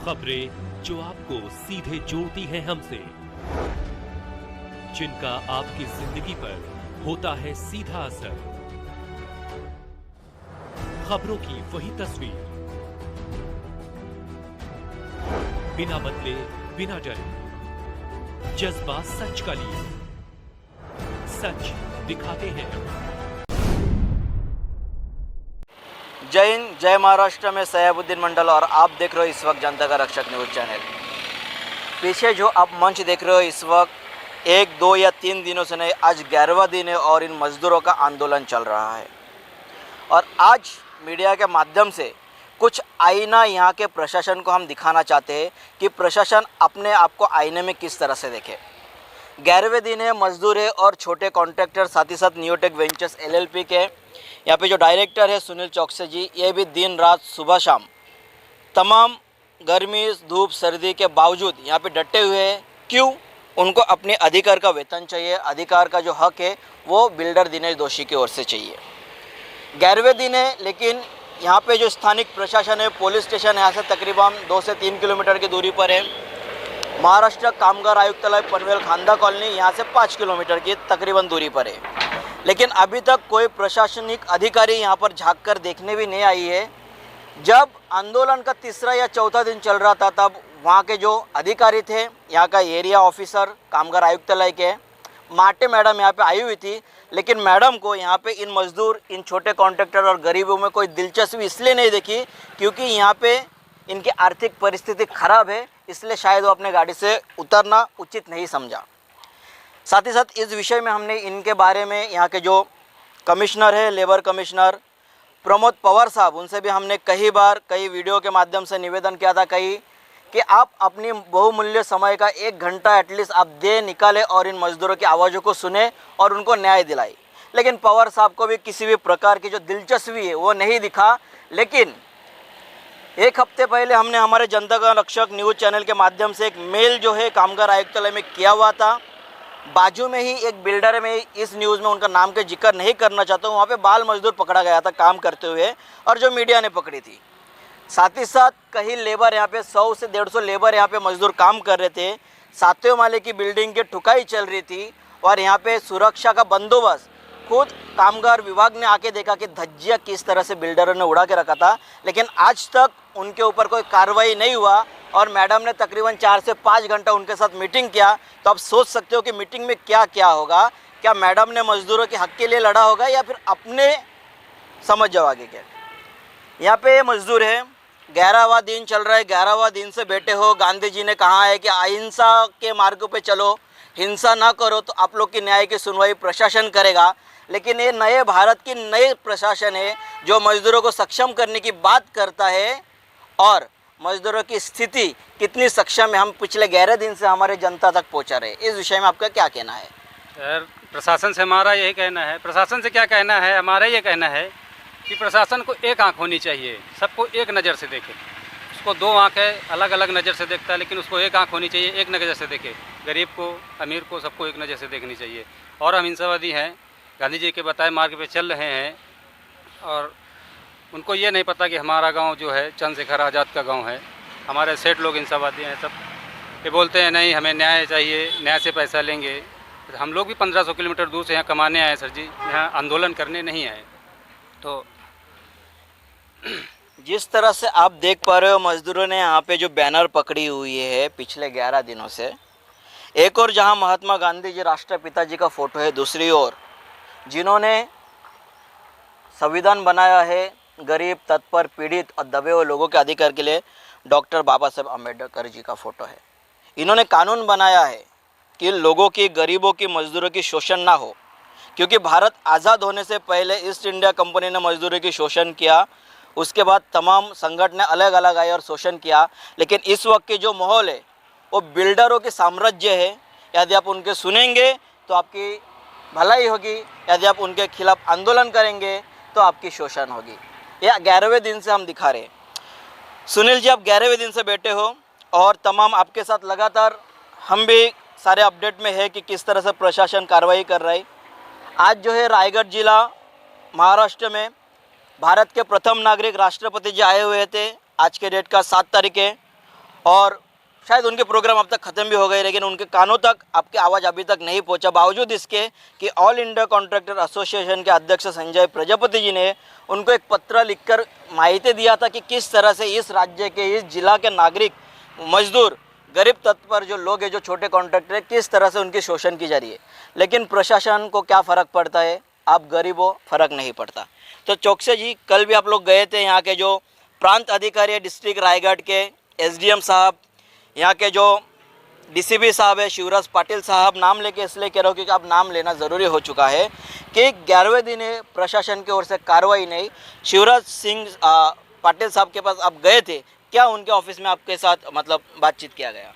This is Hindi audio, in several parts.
खबरें जो आपको सीधे जोड़ती हैं हमसे, जिनका आपकी जिंदगी पर होता है सीधा असर। खबरों की वही तस्वीर, बिना बदले बिना डरे, जज्बा सच का लिए, सच दिखाते हैं। जय हिंद, जय महाराष्ट्र में सैयबुद्दीन मंडल और आप देख रहे हो इस वक्त जनता का रक्षक न्यूज़ चैनल। पीछे जो आप मंच देख रहे हो इस वक्त 1, 2 या 3 दिनों से नहीं, आज 11वां दिन है और इन मजदूरों का आंदोलन चल रहा है। और आज मीडिया के माध्यम से कुछ आईना यहाँ के प्रशासन को हम दिखाना चाहते हैं कि प्रशासन अपने आप को आईने में किस तरह से देखे। 11वें दिन है, मजदूर है और छोटे कॉन्ट्रैक्टर, साथ ही साथ न्यूटेक वेंचर्स LLP के यहाँ पे जो डायरेक्टर है सुनील चौकसे जी, ये भी दिन रात सुबह शाम तमाम गर्मी धूप सर्दी के बावजूद यहाँ पे डटे हुए हैं। क्यों? उनको अपने अधिकार का वेतन चाहिए, अधिकार का जो हक है वो बिल्डर दिनेश दोषी की ओर से चाहिए। 11वें दिन है, लेकिन यहाँ पे जो स्थानिक प्रशासन है, पुलिस स्टेशन यहाँ से तकरीबन 2 से 3 किलोमीटर की दूरी पर है। महाराष्ट्र कामगार आयुक्तालय पनवेल खांदा कॉलोनी यहाँ से 5 किलोमीटर की तकरीबन दूरी पर है। लेकिन अभी तक कोई प्रशासनिक अधिकारी यहाँ पर झांक कर देखने भी नहीं आई है। जब आंदोलन का तीसरा या चौथा दिन चल रहा था तब वहाँ के जो अधिकारी थे, यहाँ का एरिया ऑफिसर कामगार आयुक्तालय के माटे मैडम यहाँ पे आई हुई थी, लेकिन मैडम को यहाँ पे इन मजदूर, इन छोटे कॉन्ट्रैक्टर और गरीबों में कोई दिलचस्पी इसलिए नहीं देखी क्योंकि यहाँ पे इनकी आर्थिक परिस्थिति खराब है, इसलिए शायद वो अपने गाड़ी से उतरना उचित नहीं समझा। साथ ही साथ इस विषय में हमने इनके बारे में यहाँ के जो कमिश्नर है, लेबर कमिश्नर प्रमोद पवार साहब, उनसे भी हमने कई बार कई वीडियो के माध्यम से निवेदन किया था कि आप अपनी बहुमूल्य समय का 1 घंटा एटलीस्ट आप दे निकाले और इन मजदूरों की आवाज़ों को सुने और उनको न्याय दिलाई। लेकिन पवार साहब को भी किसी भी प्रकार की जो दिलचस्पी है वो नहीं दिखा। लेकिन 1 हफ्ते पहले हमने हमारे जनता का रक्षक न्यूज़ चैनल के माध्यम से एक मेल जो है कामगार आयुक्तालय में किया हुआ था। बाजू में ही एक बिल्डर है, मैं इस न्यूज़ में उनका नाम का जिक्र नहीं करना चाहता हूँ, वहाँ पे बाल मजदूर पकड़ा गया था काम करते हुए और जो मीडिया ने पकड़ी थी। साथ ही साथ कई लेबर यहाँ पे 100 से 150 लेबर यहाँ पे मजदूर काम कर रहे थे। 7वें माले की बिल्डिंग की ठुकाई चल रही थी और यहाँ पे सुरक्षा का बंदोबस्त खुद कामगार विभाग ने आके देखा कि धज्जियाँ किस तरह से बिल्डरों ने उड़ा के रखा था। लेकिन आज तक उनके ऊपर कोई कार्रवाई नहीं हुआ और मैडम ने तकरीबन 4 से 5 घंटा उनके साथ मीटिंग किया। तो आप सोच सकते हो कि मीटिंग में क्या क्या होगा। क्या मैडम ने मजदूरों के हक के लिए लड़ा होगा या फिर अपने, समझ जाओ आगे क्या। यहाँ पे मजदूर है, 11वां दिन चल रहा है, 11वां दिन से बैठे हो। गांधी जी ने कहा है कि अहिंसा के मार्ग पे चलो, हिंसा ना करो, तो आप लोग की न्याय की सुनवाई प्रशासन करेगा। लेकिन ये नए भारत की नई प्रशासन है जो मजदूरों को सक्षम करने की बात करता है और मजदूरों की स्थिति कितनी सक्षम है हम पिछले 11 दिन से हमारे जनता तक पहुंचा रहे। इस विषय में आपका क्या कहना है? सर, प्रशासन से हमारा यही कहना है, प्रशासन से क्या कहना है, हमारा ये कहना है कि प्रशासन को एक आंख होनी चाहिए, सबको एक नज़र से देखे। उसको 2 आंखें अलग अलग नज़र से देखता है, लेकिन उसको एक आंख होनी चाहिए, एक नज़र से देखे। गरीब को, अमीर को, सबको एक नज़र से देखनी चाहिए। और हम हिंसावादी हैं, गांधी जी के बताए मार्ग पे चल रहे हैं और उनको ये नहीं पता कि हमारा गांव जो है चंद्रशेखर आज़ाद का गांव है। हमारे सेठ लोग हिंसावादी हैं सब, ये बोलते हैं नहीं हमें न्याय चाहिए, न्याय से पैसा लेंगे। हम लोग भी 1500 किलोमीटर दूर से यहाँ कमाने आए सर जी, यहाँ आंदोलन करने नहीं आए। तो जिस तरह से आप देख पा रहे हो मजदूरों ने यहाँ पे जो बैनर पकड़ी हुई है पिछले 11 दिनों से, एक और जहाँ महात्मा गांधी जी राष्ट्रपिता जी का फोटो है, दूसरी ओर जिन्होंने संविधान बनाया है गरीब, तत्पर, पीड़ित और दबे हुए लोगों के अधिकार के लिए, डॉक्टर बाबा साहेब अम्बेडकर जी का फोटो है। इन्होंने कानून बनाया है कि लोगों की, गरीबों की, मजदूरों की शोषण ना हो, क्योंकि भारत आज़ाद होने से पहले ईस्ट इंडिया कंपनी ने मजदूरों की शोषण किया। उसके बाद तमाम संगठन अलग अलग आए और शोषण किया। लेकिन इस वक्त के जो माहौल है वो बिल्डरों के साम्राज्य है। यदि आप उनके सुनेंगे तो आपकी भलाई होगी, यदि आप उनके खिलाफ आंदोलन करेंगे तो आपकी शोषण होगी। यह 11वें दिन से हम दिखा रहे। सुनील जी, आप 11वें दिन से बैठे हो और तमाम आपके साथ लगातार हम भी सारे अपडेट में है कि किस तरह से प्रशासन कार्रवाई कर रहा है। आज जो है रायगढ़ जिला महाराष्ट्र में भारत के प्रथम नागरिक राष्ट्रपति जी आए हुए थे। आज के डेट का 7 तारीख है और शायद उनके प्रोग्राम अब तक ख़त्म भी हो गए, लेकिन उनके कानों तक आपकी आवाज़ अभी तक नहीं पहुंचा, बावजूद इसके कि ऑल इंडिया कॉन्ट्रैक्टर एसोसिएशन के अध्यक्ष संजय प्रजापति जी ने उनको एक पत्र लिखकर माहिती दिया था कि किस तरह से इस राज्य के, इस जिला के नागरिक, मजदूर, गरीब तत्पर जो लोग हैं, जो छोटे कॉन्ट्रैक्टर हैं, किस तरह से उनकी शोषण की जा रही है। लेकिन प्रशासन को क्या फ़र्क पड़ता है, आप गरीब हो, फ़र्क नहीं पड़ता। तो चौकसे जी, कल भी आप लोग गए थे, यहाँ के जो प्रांत अधिकारी है डिस्ट्रिक्ट रायगढ़ के, एसडीएम साहब, यहाँ के जो डीसीपी साहब है शिवराज पाटिल साहब, नाम लेके इसलिए कह रहा हूँ क्योंकि अब नाम लेना ज़रूरी हो चुका है कि 11वें दिन प्रशासन की ओर से कार्रवाई नहीं। शिवराज सिंह पाटिल साहब के पास आप गए थे, क्या उनके ऑफिस में आपके साथ मतलब बातचीत किया गया?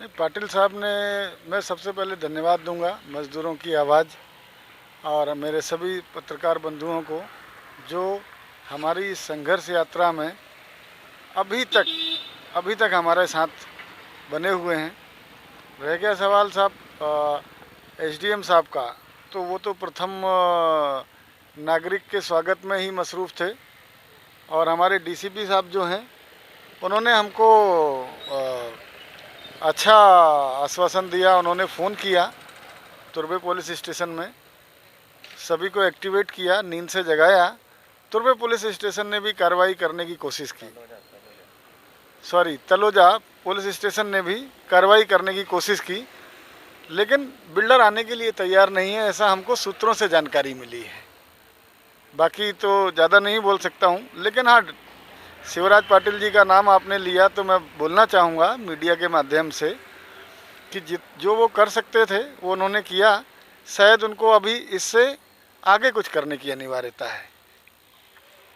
नहीं, पाटिल साहब ने, मैं सबसे पहले धन्यवाद दूंगा मज़दूरों की आवाज़ और मेरे सभी पत्रकार बंधुओं को जो हमारी इस संघर्ष यात्रा में अभी तक हमारे साथ बने हुए हैं। रह गया सवाल साहब एसडीएम साहब का, तो वो तो प्रथम नागरिक के स्वागत में ही मसरूफ़ थे और हमारे डीसीपी साहब जो हैं उन्होंने हमको अच्छा आश्वासन दिया। उन्होंने फ़ोन किया तुर्बे पुलिस स्टेशन में, सभी को एक्टिवेट किया, नींद से जगाया। तुर्बे पुलिस स्टेशन ने भी कार्रवाई करने की कोशिश की, तलोजा पुलिस स्टेशन ने भी कार्रवाई करने की कोशिश की, लेकिन बिल्डर आने के लिए तैयार नहीं है, ऐसा हमको सूत्रों से जानकारी मिली है। बाकी तो ज़्यादा नहीं बोल सकता हूँ, लेकिन हाँ, शिवराज पाटिल जी का नाम आपने लिया तो मैं बोलना चाहूँगा मीडिया के माध्यम से कि जो वो कर सकते थे वो उन्होंने किया। शायद उनको अभी इससे आगे कुछ करने की अनिवार्यता है।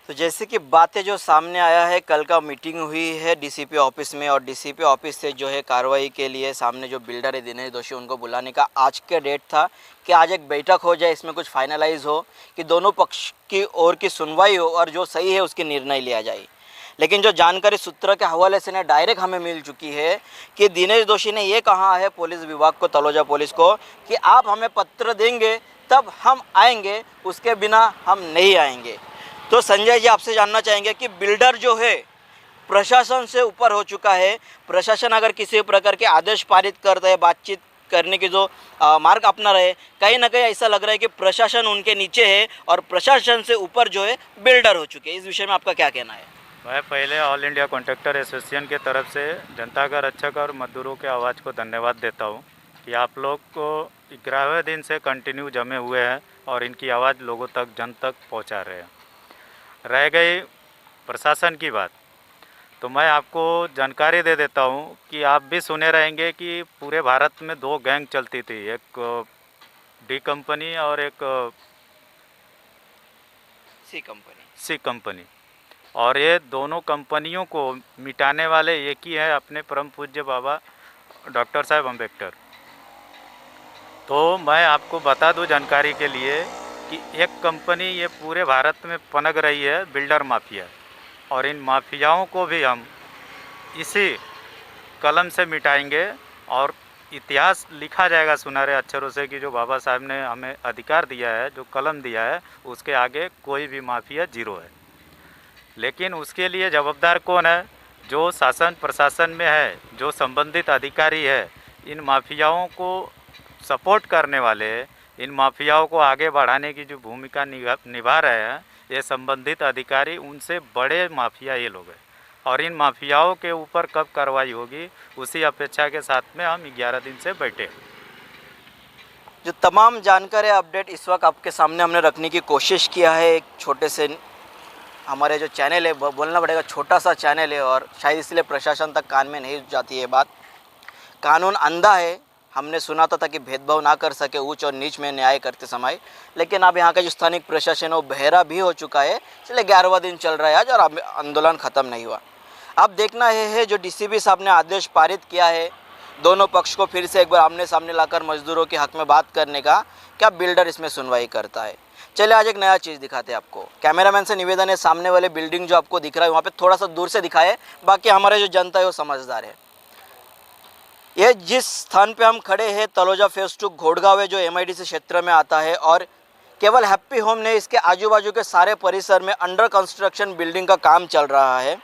तो जैसे कि बातें जो सामने आया है, कल का मीटिंग हुई है डीसीपी ऑफिस में और डीसीपी ऑफिस से जो है कार्रवाई के लिए सामने जो बिल्डर है दिनेश दोषी, उनको बुलाने का आज के डेट था कि आज एक बैठक हो जाए, इसमें कुछ फाइनलाइज हो कि दोनों पक्ष की ओर की सुनवाई हो और जो सही है उसकी निर्णय लिया जाए। लेकिन जो जानकारी सूत्र के हवाले से ने डायरेक्ट हमें मिल चुकी है कि दिनेश दोषी ने ये कहा है पुलिस विभाग को, तलोजा पुलिस को, कि आप हमें पत्र देंगे तब हम आएंगे, उसके बिना हम नहीं आएंगे। तो संजय जी, आपसे जानना चाहेंगे कि बिल्डर जो है प्रशासन से ऊपर हो चुका है, प्रशासन अगर किसी प्रकार के आदेश पारित करता है, बातचीत करने की जो मार्ग अपना रहे, कहीं ना कहीं ऐसा लग रहा है कि प्रशासन उनके नीचे है और प्रशासन से ऊपर जो है बिल्डर हो चुके हैं। इस विषय में आपका क्या कहना है? मैं पहले ऑल इंडिया कॉन्ट्रैक्टर एसोसिएशन के तरफ से जनता का रक्षक और मजदूरों के आवाज़ को धन्यवाद देता हूं कि आप लोग को 11वें दिन से कंटिन्यू जमे हुए हैं और इनकी आवाज़ लोगों तक, जन तक पहुंचा रहे हैं। रह गई प्रशासन की बात, तो मैं आपको जानकारी दे देता हूं कि आप भी सुने रहेंगे कि पूरे भारत में 2 गैंग चलती थी, एक डी कंपनी और एक सी कंपनी, और ये दोनों कंपनियों को मिटाने वाले एक ही है, अपने परम पूज्य बाबा डॉक्टर साहब अम्बेडकर। तो मैं आपको बता दूं जानकारी के लिए कि एक कंपनी ये पूरे भारत में पनप रही है, बिल्डर माफिया, और इन माफियाओं को भी हम इसी कलम से मिटाएंगे और इतिहास लिखा जाएगा सुनहरे अक्षरों से कि जो बाबा साहब ने हमें अधिकार दिया है, जो कलम दिया है, उसके आगे कोई भी माफिया जीरो है। लेकिन उसके लिए जवाबदार कौन है? जो शासन प्रशासन में है, जो संबंधित अधिकारी है, इन माफियाओं को सपोर्ट करने वाले, इन माफियाओं को आगे बढ़ाने की जो भूमिका निभा रहे हैं, ये संबंधित अधिकारी, उनसे बड़े माफिया ये लोग हैं। और इन माफियाओं के ऊपर कब कार्रवाई होगी, उसी अपेक्षा के साथ में हम 11 दिन से बैठे। जो तमाम जानकारी अपडेट इस वक्त आपके सामने हमने रखने की कोशिश किया है। एक छोटे से हमारे जो चैनल है, बोलना पड़ेगा छोटा सा चैनल है और शायद इसलिए प्रशासन तक कान में नहीं जाती है बात। कानून अंधा है, हमने सुना था कि भेदभाव ना कर सके ऊंच और नीच में न्याय करते समय, लेकिन अब यहाँ का जो स्थानिक प्रशासन है वो बहरा भी हो चुका है। इसलिए 11वां दिन चल रहा है आज और अब आंदोलन ख़त्म नहीं हुआ। अब देखना है जो डीसीपी साहब ने आदेश पारित किया है दोनों पक्ष को फिर से एक बार आमने सामने लाकर मजदूरों के हक में बात करने का, क्या बिल्डर इसमें सुनवाई करता है। चलिए आज एक नया चीज़ दिखाते हैं आपको। कैमरामैन से निवेदन है, सामने वाले बिल्डिंग जो आपको दिख रहा है वहाँ पे थोड़ा सा दूर से दिखाए, बाकी हमारे जो जनता है वो समझदार है। ये जिस स्थान पे हम खड़े हैं तलोजा फेज 2 घोड़गांव है, जो MIDC क्षेत्र में आता है और केवल हैप्पी होम ने इसके आजू बाजू के सारे परिसर में अंडर कंस्ट्रक्शन बिल्डिंग का काम चल रहा है।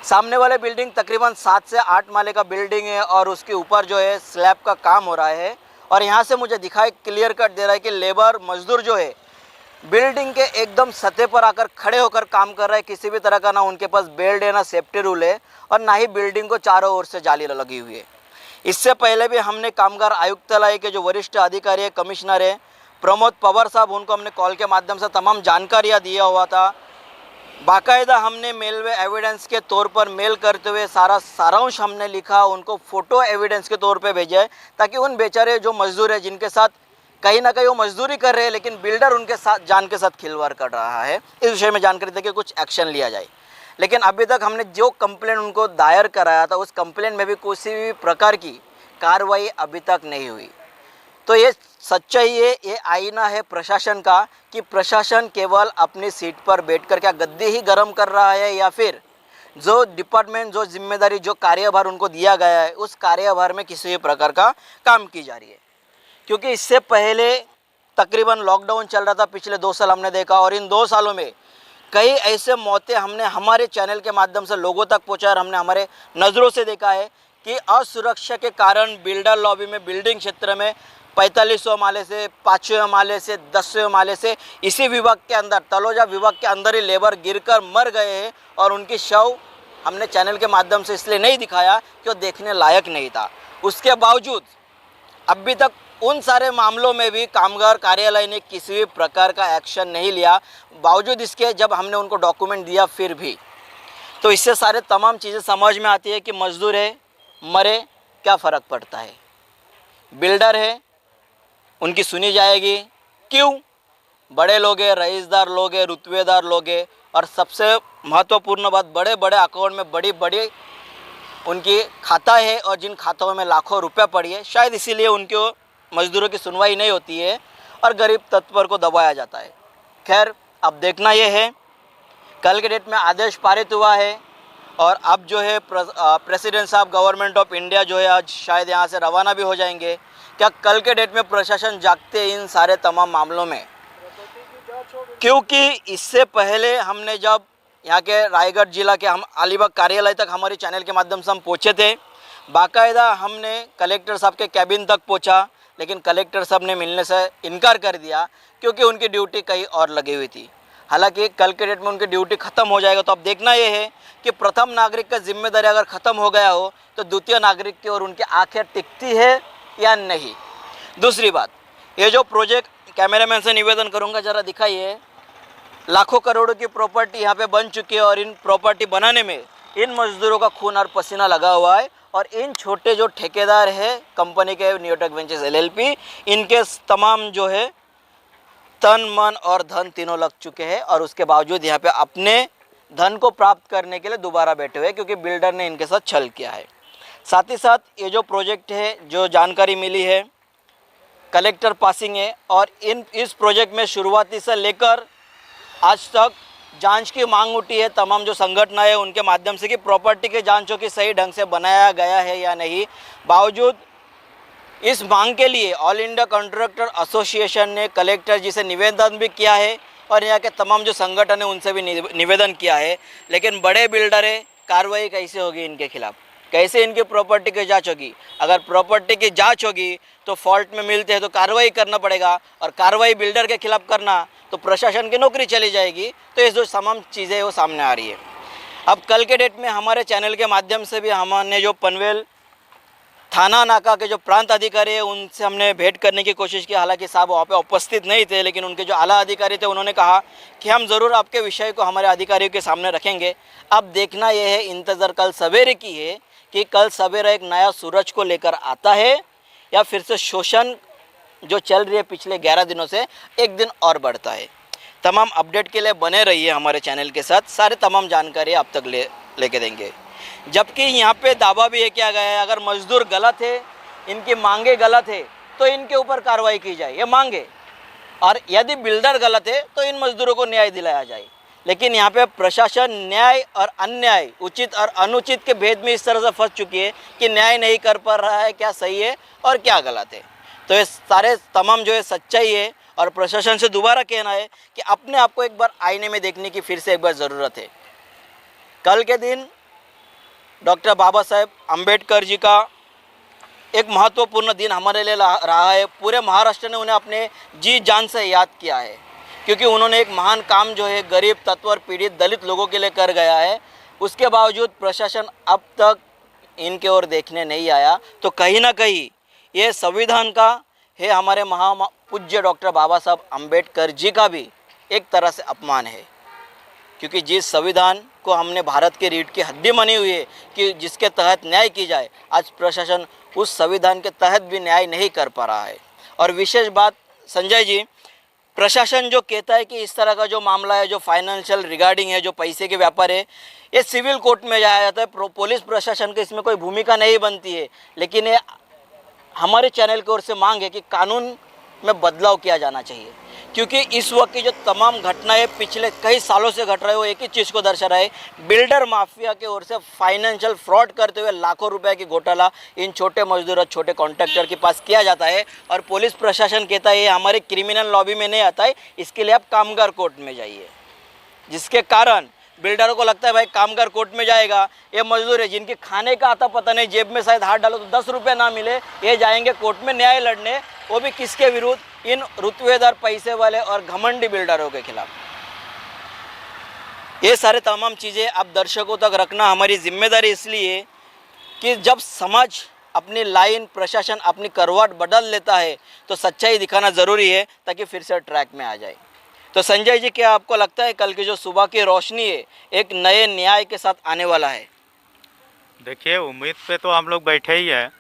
सामने वाले बिल्डिंग तकरीबन 7 से 8 माले का बिल्डिंग है और उसके ऊपर जो है स्लैब का काम हो रहा है। और यहाँ से मुझे दिखाई क्लियर कट दे रहा है कि लेबर मजदूर जो है बिल्डिंग के एकदम सतह पर आकर खड़े होकर काम कर रहा है। किसी भी तरह का ना उनके पास बेल्ट है, ना सेफ्टी रूल है और ना ही बिल्डिंग को चारों ओर से जाली लगी हुई है। इससे पहले भी हमने कामगार आयुक्तालय के जो वरिष्ठ अधिकारी है, कमिश्नर है प्रमोद पवार साहब, उनको हमने कॉल के माध्यम से तमाम जानकारियाँ दिया हुआ था। बाकायदा हमने मेल वे एविडेंस के तौर पर मेल करते हुए सारा सारांश हमने लिखा, उनको फ़ोटो एविडेंस के तौर पे भेजा है ताकि उन बेचारे जो मजदूर है जिनके साथ कहीं ना कहीं वो मजदूरी कर रहे हैं लेकिन बिल्डर उनके साथ जान के साथ खिलवाड़ कर रहा है, इस विषय में जानकारी दे के कुछ एक्शन लिया जाए। लेकिन अभी तक हमने जो कंप्लेंट उनको दायर कराया था उस कंप्लेंट में भी किसी भी प्रकार की कार्रवाई अभी तक नहीं हुई। तो ये सच्चाई है, ये आईना है प्रशासन का कि प्रशासन केवल अपनी सीट पर बैठकर क्या गद्दी ही गर्म कर रहा है या फिर जो डिपार्टमेंट, जो जिम्मेदारी, जो कार्यभार उनको दिया गया है उस कार्यभार में किसी भी प्रकार का काम की जा रही है। क्योंकि इससे पहले तकरीबन लॉकडाउन चल रहा था, पिछले 2 साल हमने देखा और इन 2 सालों में कई ऐसे मौतें हमने हमारे चैनल के माध्यम से लोगों तक पहुँचा और हमने हमारे नज़रों से देखा है कि असुरक्षा के कारण बिल्डर लॉबी में, बिल्डिंग क्षेत्र में 4500 माले से, 500 माले से, 1000 माले से इसी विभाग के अंदर, तलोजा विभाग के अंदर ही लेबर गिरकर मर गए हैं और उनकी शव हमने चैनल के माध्यम से इसलिए नहीं दिखाया कि वो देखने लायक नहीं था। उसके बावजूद अभी तक उन सारे मामलों में भी कामगार कार्यालय ने किसी भी प्रकार का एक्शन नहीं लिया। बावजूद इसके जब हमने उनको डॉक्यूमेंट दिया फिर भी, तो इससे सारे तमाम चीज़ें समझ में आती है कि मजदूर है, मरे, क्या फ़र्क पड़ता है। बिल्डर है, उनकी सुनी जाएगी। क्यों? बड़े लोग हैं, रईसदार लोग हैं, रुतबेदार लोग हैं और सबसे महत्वपूर्ण बात, बड़े बड़े अकाउंट में बड़ी बड़ी उनकी खाता है और जिन खातों में लाखों रुपया पड़ी है, शायद इसीलिए उनके मजदूरों की सुनवाई नहीं होती है और गरीब तत्वर को दबाया जाता है। खैर, अब देखना ये है, कल के डेट में आदेश पारित हुआ है और अब जो है प्रेसिडेंट साहब गवर्नमेंट ऑफ इंडिया जो है आज शायद यहाँ से रवाना भी हो जाएंगे। क्या कल के डेट में प्रशासन जागते इन सारे तमाम मामलों में? क्योंकि इससे पहले हमने जब यहाँ के रायगढ़ जिला के हम अलीबाग कार्यालय तक हमारे चैनल के माध्यम से हम पहुँचे थे, बाकायदा हमने कलेक्टर साहब के कैबिन तक पहुँचा लेकिन कलेक्टर साहब ने मिलने से इनकार कर दिया क्योंकि उनकी ड्यूटी कहीं और लगी हुई थी। हालांकि कल के डेट में उनकी ड्यूटी ख़त्म हो जाएगा। तो अब देखना ये है कि प्रथम नागरिक का जिम्मेदारी अगर ख़त्म हो गया हो तो द्वितीय नागरिक की ओर उनकी आंखें टिकती है या नहीं। दूसरी बात, ये जो प्रोजेक्ट, कैमरामैन से निवेदन करूंगा जरा दिखाइए, लाखों करोड़ों की प्रॉपर्टी यहाँ पे बन चुकी है और इन प्रॉपर्टी बनाने में इन मजदूरों का खून और पसीना लगा हुआ है और इन छोटे जो ठेकेदार है कंपनी के न्यूटेक वेंचर्स LLP, इनके तमाम जो है तन, मन और धन तीनों लग चुके हैं और उसके बावजूद यहाँ पे अपने धन को प्राप्त करने के लिए दोबारा बैठे हुए क्योंकि बिल्डर ने इनके साथ छल किया है। साथ ही साथ ये जो प्रोजेक्ट है, जो जानकारी मिली है, कलेक्टर पासिंग है और इस प्रोजेक्ट में शुरुआती से लेकर आज तक जांच की मांग उठी है तमाम जो संगठन है उनके माध्यम से कि प्रॉपर्टी के जांचों की सही ढंग से बनाया गया है या नहीं। बावजूद इस मांग के लिए ऑल इंडिया कॉन्ट्रैक्टर एसोसिएशन ने कलेक्टर जी से निवेदन भी किया है और यहाँ के तमाम जो संगठन है उनसे भी निवेदन किया है। लेकिन बड़े बिल्डर है, कार्रवाई कैसे होगी इनके खिलाफ? कैसे इनकी प्रॉपर्टी की जांच होगी? अगर प्रॉपर्टी की जांच होगी तो फॉल्ट में मिलते हैं तो कार्रवाई करना पड़ेगा और कार्रवाई बिल्डर के खिलाफ करना तो प्रशासन की नौकरी चली जाएगी। तो ये जो तमाम चीज़ें वो सामने आ रही है। अब कल के डेट में हमारे चैनल के माध्यम से भी हमने जो पनवेल थाना नाका के जो प्रांत अधिकारी है उनसे हमने भेंट करने की कोशिश की। हालांकि साहब वहाँ पे उपस्थित नहीं थे, लेकिन उनके जो आला अधिकारी थे उन्होंने कहा कि हम ज़रूर आपके विषय को हमारे अधिकारियों के सामने रखेंगे। अब देखना यह है, इंतज़ार कल सवेरे की है कि कल सवेरे एक नया सूरज को लेकर आता है या फिर से शोषण जो चल रही है पिछले 11 दिनों से एक दिन और बढ़ता है। तमाम अपडेट के लिए बने रहिए हमारे चैनल के साथ, सारे तमाम जानकारी आप तक लेके देंगे। जबकि यहाँ पे दावा भी है किया गया है अगर मजदूर गलत है, इनकी मांगे गलत है तो इनके ऊपर कार्रवाई की जाए, ये मांगे, और यदि बिल्डर गलत है तो इन मजदूरों को न्याय दिलाया जाए। लेकिन यहाँ पे प्रशासन न्याय और अन्याय, उचित और अनुचित के भेद में इस तरह से फंस चुकी है कि न्याय नहीं कर पा रहा है क्या सही है और क्या गलत है। तो ये सारे तमाम जो है सच्चाई है और प्रशासन से दोबारा कहना है कि अपने आप को एक बार आईने में देखने की फिर से एक बार ज़रूरत है। कल के दिन डॉक्टर बाबा साहेब अम्बेडकर जी का एक महत्वपूर्ण दिन हमारे लिए रहा है। पूरे महाराष्ट्र ने उन्हें अपने जी जान से याद किया है, क्योंकि उन्होंने एक महान काम जो है गरीब, तत्व और पीड़ित दलित लोगों के लिए कर गया है। उसके बावजूद प्रशासन अब तक इनके ओर देखने नहीं आया। तो कहीं ना कहीं ये संविधान का है, हमारे महापूज्य डॉक्टर बाबा साहब अम्बेडकर जी का भी एक तरह से अपमान है, क्योंकि जिस संविधान को हमने भारत के रीढ़ की हड्डी मानी हुई है कि जिसके तहत न्याय की जाए, आज प्रशासन उस संविधान के तहत भी न्याय नहीं कर पा रहा है। और विशेष बात संजय जी, प्रशासन जो कहता है कि इस तरह का जो मामला है, जो फाइनेंशियल रिगार्डिंग है, जो पैसे के व्यापार है, ये सिविल कोर्ट में जाया जाता है। पुलिस प्रशासन की इसमें कोई भूमिका नहीं बनती है। लेकिन ये हमारे चैनल की ओर से मांग है कि कानून में बदलाव किया जाना चाहिए, क्योंकि इस वक्त की जो तमाम घटनाएं पिछले कई सालों से घट रहे हो, एक ही चीज़ को दर्शा रहा है, बिल्डर माफिया की ओर से फाइनेंशियल फ्रॉड करते हुए लाखों रुपए की घोटाला इन छोटे मजदूर और छोटे कॉन्ट्रैक्टर के पास किया जाता है। और पुलिस प्रशासन कहता है ये हमारे क्रिमिनल लॉबी में नहीं आता है, इसके लिए आप कामगार कोर्ट में जाइए, जिसके कारण बिल्डरों को लगता है भाई कामगार कोर्ट में जाएगा, ये मजदूर है जिनके खाने का आता पता नहीं, जेब में शायद हाथ डालो तो 10 रुपये ना मिले, ये जाएंगे कोर्ट में न्याय लड़ने, वो भी किसके विरुद्ध? इन रुतवेदार, पैसे वाले और घमंडी बिल्डरों के खिलाफ। ये सारे तमाम चीज़ें आप दर्शकों तक रखना हमारी जिम्मेदारी, इसलिए कि जब समाज अपनी लाइन, प्रशासन अपनी करवट बदल लेता है तो सच्चाई दिखाना ज़रूरी है, ताकि फिर से ट्रैक में आ जाए। तो संजय जी, क्या आपको लगता है कल की जो सुबह की रोशनी है एक नए न्याय के साथ आने वाला है? देखिए, उम्मीद पे तो हम लोग बैठे ही हैं,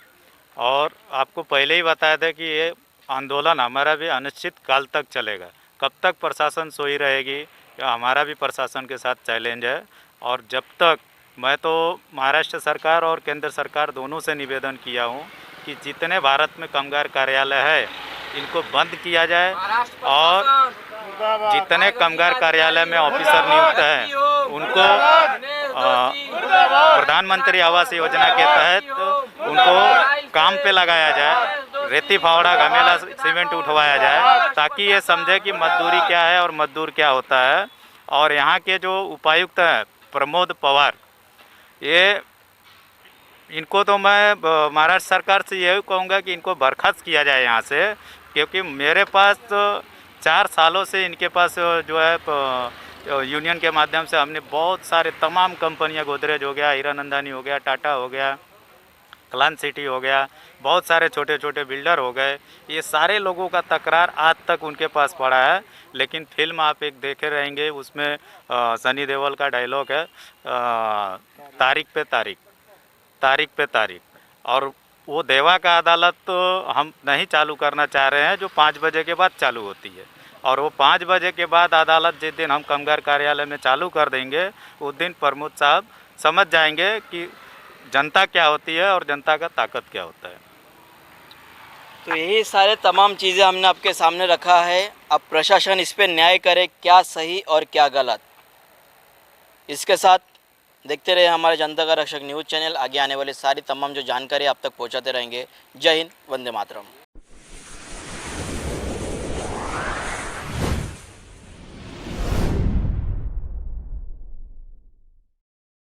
और आपको पहले ही बताया था कि ये आंदोलन हमारा भी अनिश्चित काल तक चलेगा। कब तक प्रशासन सोई रहेगी, या हमारा भी प्रशासन के साथ चैलेंज है। और जब तक, मैं तो महाराष्ट्र सरकार और केंद्र सरकार दोनों से निवेदन किया हूँ कि जितने भारत में कामगार कार्यालय है इनको बंद किया जाए, और जितने कामगार कार्यालय में ऑफिसर नियुक्त हैं उनको प्रधानमंत्री आवास योजना के तहत उनको काम पे लगाया जाए, रेती फावड़ा घमेला सीमेंट उठवाया जाए, ताकि ये समझे कि मजदूरी क्या है और मजदूर क्या होता है। और यहाँ के जो उपायुक्त हैं प्रमोद पवार, ये इनको तो मैं महाराष्ट्र सरकार से यही कहूँगा कि इनको बर्खास्त किया जाए यहाँ से, क्योंकि मेरे पास तो 4 सालों से इनके पास जो है यूनियन के माध्यम से हमने बहुत सारे तमाम कंपनियां, गोदरेज हो गया, हीरानंदानी हो गया, टाटा हो गया, क्लान सिटी हो गया, बहुत सारे छोटे छोटे बिल्डर हो गए, ये सारे लोगों का तकरार आज तक उनके पास पड़ा है। लेकिन फिल्म आप एक देखे रहेंगे, उसमें सनी देओल का डायलॉग है, तारीख पे तारीख, तारीख पे तारीख। और वो देवा का अदालत तो हम नहीं चालू करना चाह रहे हैं, जो 5 बजे के बाद चालू होती है। और वो 5 बजे के बाद अदालत जिस दिन हम कामगार कार्यालय में चालू कर देंगे, उस दिन प्रमोद साहब समझ जाएंगे कि जनता क्या होती है और जनता का ताकत क्या होता है। तो यही सारे तमाम चीज़ें हमने आपके सामने रखा है। अब प्रशासन इस पर न्याय करे, क्या सही और क्या गलत। इसके साथ देखते रहे हमारे जनता का रक्षक न्यूज़ चैनल। आगे आने वाली सारी तमाम जो जानकारी आप तक पहुंचाते रहेंगे। जय हिंद, वंदे मातरम।